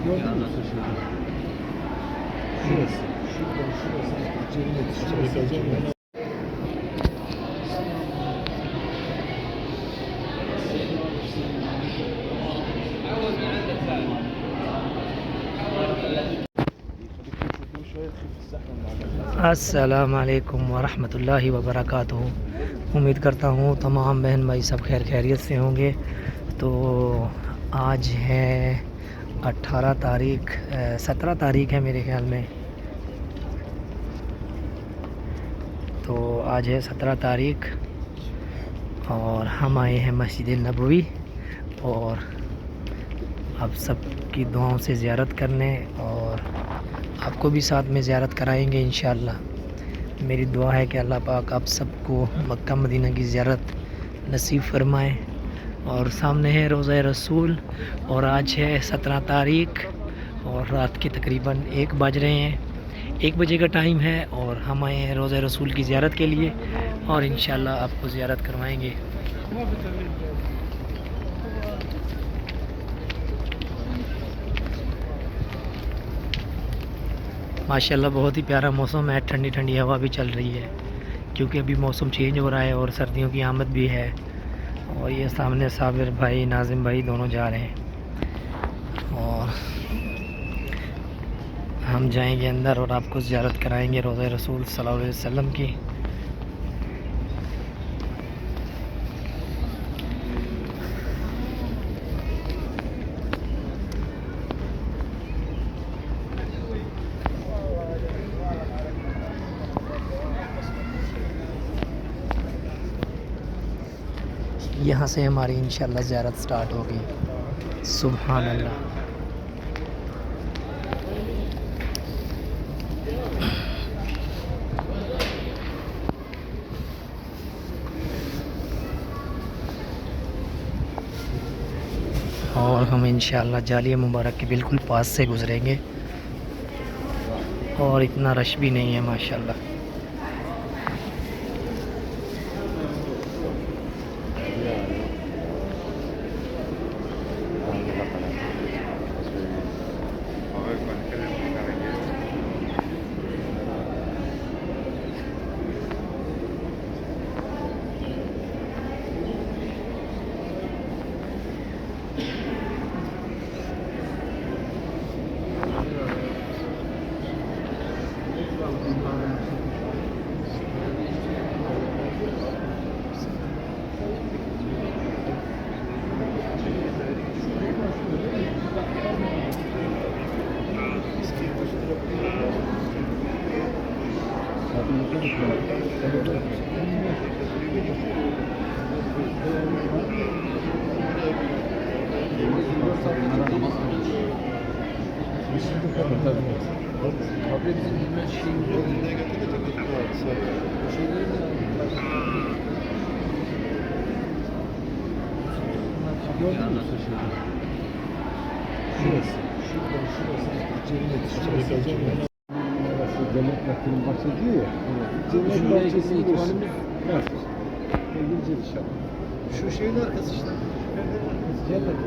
Gördün mü köşeyi? Şurası. Şurası. Cennet. अस्सलाम वालेकुम वरहमतुल्लाहि वबरकातुहू। उम्मीद करता हूँ तमाम बहन भाई सब खैरियत से होंगे। तो आज है 18 तारीख 17 तारीख है मेरे ख़्याल में। तो आज है 17 तारीख और हम आए हैं मस्जिद नबवी और आप सब की दुआओं से ज़ियारत करने और आपको भी साथ में ज़ियारत कराएंगे इंशाअल्लाह। मेरी दुआ है कि अल्लाह पाक आप सबको मक्का मदीना की ज़ियारत नसीब फरमाए। और सामने है रोज़ा रसूल और आज है 17 तारीख और रात के तकरीबन 1 बज रहे हैं। 1 बजे का टाइम है और हम आए हैं रोज़ा रसूल की ज़ियारत के लिए और इंशाअल्लाह आपको ज़ियारत करवाएंगे। माशाल्लाह बहुत ही प्यारा मौसम है, ठंडी ठंडी हवा भी चल रही है क्योंकि अभी मौसम चेंज हो रहा है और सर्दियों की आमद भी है। और ये सामने साबिर भाई नाजिम भाई दोनों जा रहे हैं और हम जाएंगे अंदर और आपको ज़ियारत कराएंगे रोज़ा रसूल सल्लल्लाहु अलैहि वसल्लम की। यहाँ से हमारी इंशाअल्लाह ज़ियारत स्टार्ट होगी। सुभान अल्लाह। और हम इंशाअल्लाह जालिया मुबारक के बिल्कुल पास से गुज़रेंगे और इतना रश भी नहीं है माशाअल्लाह। Gördün mü köşeyi? Şurası. Cennet. Cennet Mekka'nın bahsediyor ya. Cennet bahçesini görsün. Evet. Gireceğiz inşallah. Şu şeyin arkası işte. Cennet.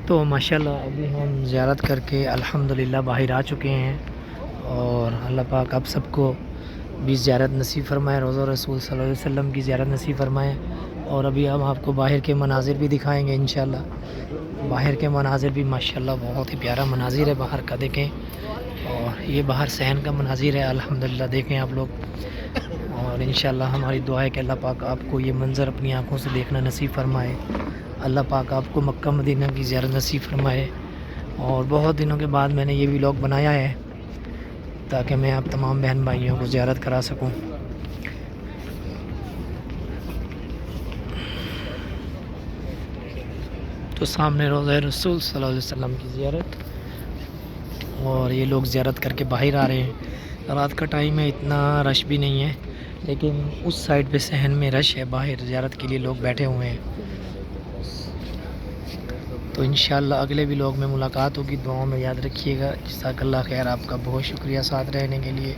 तो माशाल्लाह अभी हम ज़ियारत करके अल्हम्दुलिल्लाह बाहर आ चुके हैं और अल्लाह पाक आप सबको भी ज़ियारत नसीब फरमाए, रोज़ा रसूल सल्लल्लाहु अलैहि वसल्लम की ज़ियारत नसीब फरमाए। और अभी हम आपको बाहर के मनाजिर भी दिखाएंगे इंशाल्लाह। बाहर के मनाजिर भी माशाल्लाह बहुत ही प्यारा मनाजिर है बाहर का, देखें। और ये बाहर सहन का मनाजिर है अल्हम्दुलिल्लाह, देखें आप लोग। और इंशाल्लाह हमारी दुआ है कि अल्लाह पाक आपको ये मंज़र अपनी आँखों से देखना नसीब फरमाए अल्लाह पाक आपको मक्का मदीना की ज़ियारत नसीब फरमाए। और बहुत दिनों के बाद मैंने ये व्लॉग बनाया है ताकि मैं आप तमाम बहन भाइयों को ज़ियारत करा सकूं। तो सामने रोज़ा रसूल सल्लल्लाहु अलैहि वसल्लम की ज़ियारत, और ये लोग ज़ियारत करके बाहर आ रहे हैं। रात का टाइम है, इतना रश भी नहीं है, लेकिन उस साइड पे सहन में रश है, बाहर ज़ियारत के लिए लोग बैठे हुए हैं। तो इंशाअल्लाह अगले व्लॉग में मुलाकात होगी। दुआओं में याद रखिएगा। जज़ाकल्लाह खैर, आपका बहुत शुक्रिया साथ रहने के लिए।